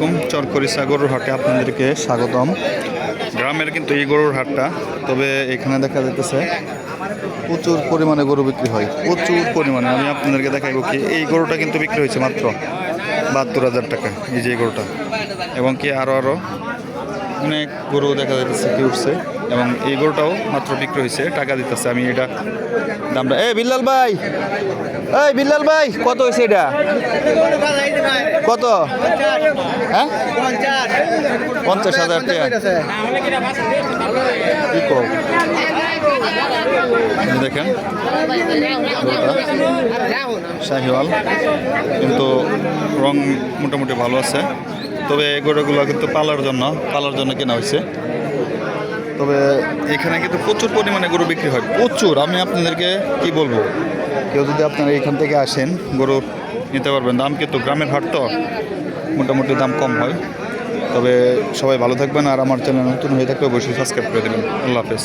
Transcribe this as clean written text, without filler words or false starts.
আলাইকুম, চরকরিসা গরুর হাটে আপনাদেরকে স্বাগতম। গ্রামের কিন্তু এই গরুর হাটটা, তবে এখানে দেখা যাইতেছে প্রচুর পরিমাণে গরু বিক্রি হয়, প্রচুর পরিমাণে। আমি আপনাদেরকে দেখাইব কি, এই গরুটা কিন্তু বিক্রি হয়েছে মাত্র ৭২,০০০ টাকা, এই যে এই গরুটা। এবং কি আরও অনেক গরু দেখা যাইতেছে কি উঠছে, এবং এই গরুটাও মাত্র বিক্রি হয়েছে, টাকা দিতেছে। আমি এটা দামটা, বিল্লাল ভাই, বিল্লাল ভাই, কত হয়েছে এটা? কত? হ্যাঁ, ৫০,০০০ টাকা। কি কম দেখেন, শাহিওয়াল, কিন্তু রং মোটামুটি ভালো আছে। তবে এই গরুগুলো কিন্তু পালার জন্য কেনা হয়েছে। তবে এখানে কিন্তু প্রচুর পরিমাণে গরু বিক্রি হয়, প্রচুর। আমি আপনাদেরকে কি বলবো, কেউ যদি আপনারা এখান থেকে আসেন গরু নিতে পারবেন। দাম কিন্তু গ্রামের হাট তো মোটামুটি দাম কম হয়। তবে সবাই ভালো থাকবেন, আর আমার চ্যানেল নতুন হয়ে থাকলে অবশ্যই সাবস্ক্রাইব করে দেবেন। আল্লাহ হাফেজ।